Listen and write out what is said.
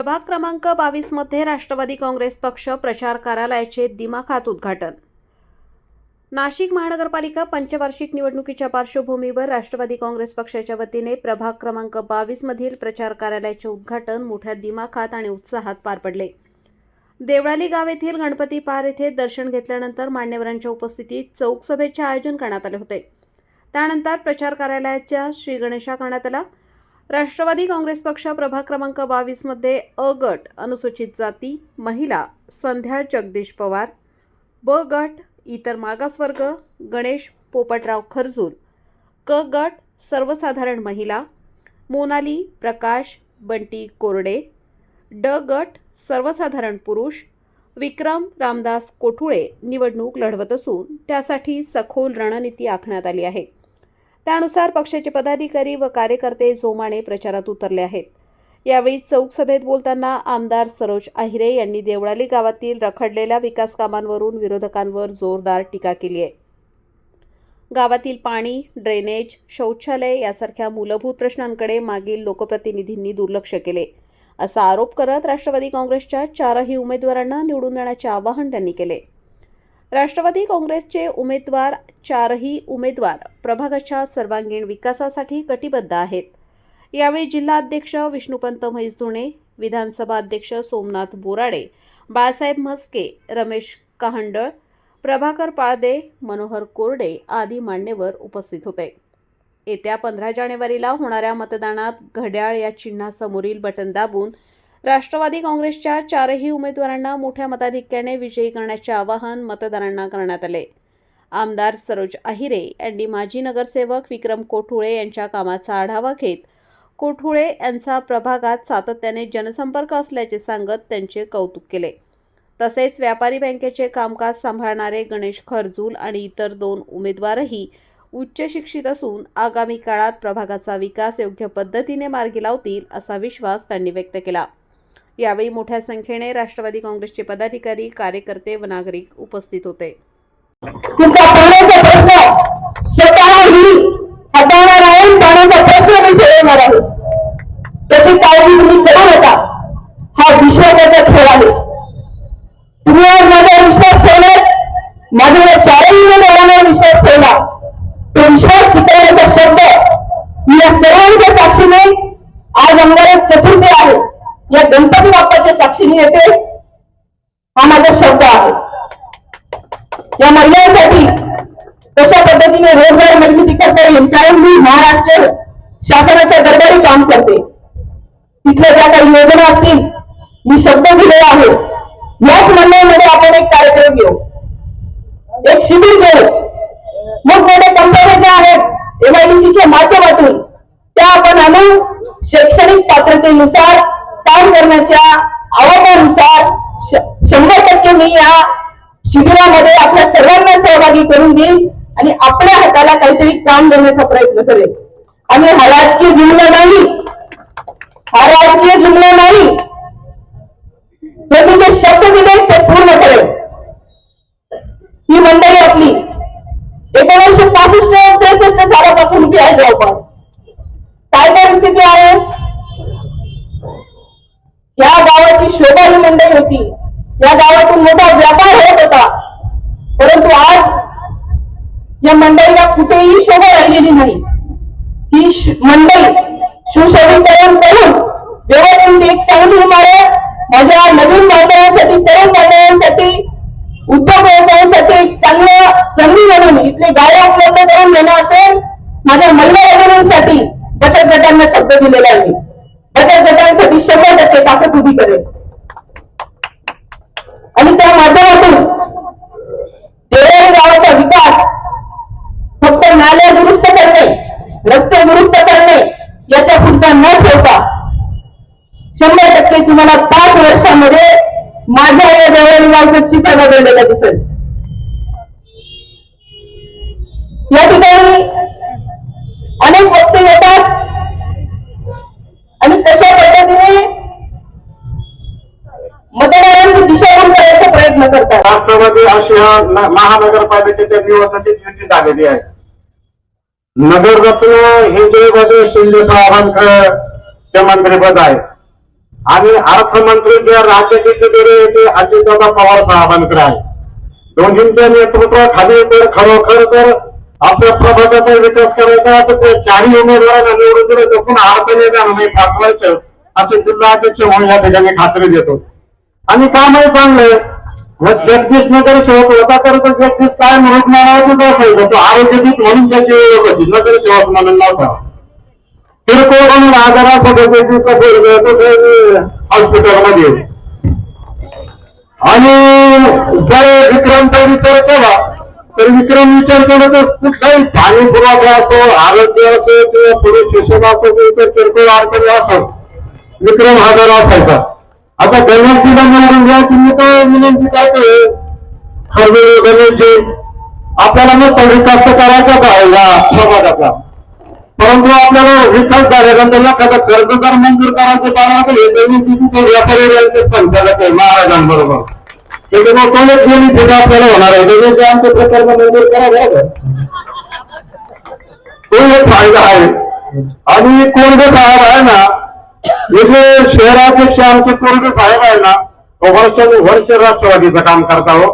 प्रभाग क्रमांक 22 मध्ये राष्ट्रवादी काँग्रेस पक्ष प्रचार कार्यालयाचे दिमाखात उद्घाटन। नाशिक महानगरपालिका पंचवार्षिक निवडणुकीच्या पार्श्वभूमीवर राष्ट्रवादी काँग्रेस पक्षाच्या वतीने प्रभाग क्रमांक 22 मधील प्रचार कार्यालयाचे उद्घाटन मोठ्या दिमाखात आणि उत्साहात पार पडले। देवळाली गाव येथील गणपती पार येथे दर्शन घेतल्यानंतर मान्यवरांच्या उपस्थितीत चौक सभेचे आयोजन करण्यात आले होते। त्यानंतर प्रचार कार्यालयाच्या श्री गणेशा करण्यात आला। राष्ट्रवादी काँग्रेस पक्ष प्रभाग क्रमांक 22 मध्ये अ गट अनुसूचित जाती महिला संध्या जगदीश पवार, ब गट इतर मागासवर्ग गणेश पोपटराव खरजूल, क गट सर्वसाधारण महिला मोनाली प्रकाश बंटी कोरडे, ड गट सर्वसाधारण पुरुष विक्रम रामदास कोठुळे निवडणूक लढवत असून त्यासाठी सखोल रणनीती आखण्यात आली आहे। त्यानुसार पक्षाचे पदाधिकारी व कार्यकर्ते जोमाने प्रचारात उतरले आहेत। यावेळी चौक सभेत बोलताना आमदार सरोज अहिरे यांनी देवळाली गावातील रखडलेल्या विकास कामांवरून विरोधकांवर जोरदार टीका केली आहे। गावातील पाणी, ड्रेनेज, शौचालय यासारख्या मूलभूत प्रश्नांकडे मागील लोकप्रतिनिधींनी दुर्लक्ष केले असा आरोप करत राष्ट्रवादी काँग्रेसच्या 4ही उमेदवारांना निवडून देण्याचे आवाहन त्यांनी केले। राष्ट्रवादी काँग्रेसचे 4ही उमेदवार प्रभागाच्या सर्वांगीण विकासासाठी कटिबद्ध आहेत। यावेळी जिल्हा अध्यक्ष विष्णुपंत म्हैसधुणे, विधानसभा अध्यक्ष सोमनाथ बोराडे, बाळासाहेब म्हस्के, रमेश कहांडळ, प्रभाकर पाळदे, मनोहर कोरडे आदी मान्यवर उपस्थित होते। येत्या 15 जानेवारीला होणाऱ्या मतदानात घड्याळ या चिन्हासमोरील बटन दाबून राष्ट्रवादी काँग्रेसच्या 4ही उमेदवारांना मोठ्या मताधिक्याने विजयी करण्याचे आवाहन मतदारांना करण्यात आले। आमदार सरोज अहिरे यांनी माजी नगरसेवक विक्रम कोठुळे यांच्या कामाचा आढावा घेत कोठुळे यांचा प्रभागात सातत्याने जनसंपर्क असल्याचे सांगत त्यांचे कौतुक केले। तसेच व्यापारी बँकेचे कामकाज सांभाळणारे गणेश खरजूल आणि इतर 2 उमेदवारही उच्च शिक्षित असून आगामी काळात प्रभागाचा विकास योग्य पद्धतीने मार्गी लावतील असा विश्वास त्यांनी व्यक्त केला। यावेळी मोठ्या संख्येने राष्ट्रवादी काँग्रेसचे पदाधिकारी, कार्यकर्ते व नागरिक उपस्थित होते। तुमचा पाण्याचा प्रश्न स्वतःही हाताळणार आहे, पाण्याचा प्रश्न मी सोडवणार आहे, त्याची काळजी तुम्ही करू नका, हा विश्वासाचा खेळ आहे। तुम्ही आज माझ्यावर विश्वास ठेवलात, माझ्यावर 4ही उमेदवारांवर विश्वास ठेवला, तो विश्वास टिकवण्याचा शब्द मी या सर्वांच्या साक्षीने आज अंगारक चतुर्थी आहे या गणपती बाप्पाच्या साक्षीने येते, हा माझा शब्द आहे। या महिलांसाठी कशा पद्धतीने रोजगार निर्मिती करता येईल, कारण मी महाराष्ट्र शासनाच्या दरबारी काम करते, तिथल्या ज्या काही योजना असतील मी शब्द दिलेला आहे, याच मंडळामध्ये आपण एक कार्यक्रम घेऊ, एक शिबिर घेऊ, मोठमोठ्या कंपन्या ज्या आहेत MIDCच्या माध्यमातून त्या आपण आणून शैक्षणिक पात्रतेनुसार काम करण्याच्या आवाजानुसार 100% मी या शिबिरामध्ये आपल्या सर्वांना सहभागी करून घेईन आणि आपल्या हाताला काहीतरी काम देण्याचा प्रयत्न करेन। आणि हा राजकीय जुमला नाही, हा राजकीय जुमला नाही, मी जे शब्द दिले ते पूर्ण करेन। ही मंडळी आपली 1965-63 सालापासून उभी आहे जवळपास। काय परिस्थिती आहे, या गावाची शोभा ही मंडळी होती, या गावातून मोठा व्यापार होत होता, परंतु आज या मंडळीला कुठेही शोभा राहिलेली नाही। ही मंडळी सुशोभीकरण करून व्यवस्थित एक चांगली इमारत माझ्या नवीन बांधवांसाठी, तरुण बांधवांसाठी, उद्योग व्यवसायासाठी एक चांगलं संधी म्हणून इथले गाड्या उपलब्ध करून देणं असेल, माझ्या महिला भगिनींसाठी बचत गटांना शब्द दिलेला आहे, बचत गटांसाठी 100% ताकद उभी करेल आणि त्या माध्यमातून देवळाली गावाचा विकास फक्त नाल्या दुरुस्त करणे, रस्ते दुरुस्त करणे याच्या पुरता न ठेवता 100% तुम्हाला 5 वर्षांमध्ये माझ्या या देवळाली गावचं चित्र बदललेलं दिसेल। या ठिकाणी अनेक वक्ते येतात आणि कशा पद्धतीने मतदारांची दिशाभूल करायचा प्रयत्न करतात। राष्ट्रवादी अशी महानगरपालिकेच्या निवडणुकीत युती झालेली आहे। नगर रचना हे जयभद्र शिंदे साहेबांकडे ते मंत्रिपद आहे। आणि अर्थमंत्री जे राज्याचे ते ते अजितदादा पवार साहेबांकडे आहे. दोघींच्या नेतृत्वाखाली तर खरोखर तर आपल्या प्रभागाचा विकास करायचा असं ते चारही उमेदवारांना निवडून दिलं तर पुन्हा अडचणी नाही पाठवायचं असे जिल्हा अध्यक्ष म्हणून या ठिकाणी खात्री देतो. आणि कामही चांगलंय. जगदीश नगरसेवक होता तर तो जगदीश काय म्हणून म्हणायचंच असायचं. तो आरोग्यदूत म्हणून त्याची ओळख होती, नगरसेवक म्हणून नव्हता. किरकोळ म्हणून आजारासाठी हॉस्पिटलमध्ये. आणि जर विक्रमचा विचार केला तर विक्रम विचार केला तर कुठलाही पाणी पुरवठा असो, आरोग्य असो किंवा पुरुष शिक्षण असो किंवा किरकोळ अडचणी असो, विक्रम हजर असायचा. आता गणेशजीला निवडून घ्यायची मी तर विनंती करते, खरवेळी गणेशजी आपल्याला नुसता विकास तर करायचाच आहे या समाजाचा, परंतु आपल्याला विकास झाल्यानंतर एखादा कर्ज जर मंजूर करायचं कारण हे तिथे व्यापारी बँकेत संचालक आहे महाराजांबरोबर, त्याच्यामुळे कोणच बेनिफिट आपल्याला होणार आहे. त्याचे आमचे प्रकल्प मंजूर करावे तो एक फायदा आहे. आणि कोरडे साहेब आहे ना, हे जे शहराध्यक्ष आमचे कोरडे साहेब आहे ना, वर्ष राष्ट्रवादीचं काम करता हो.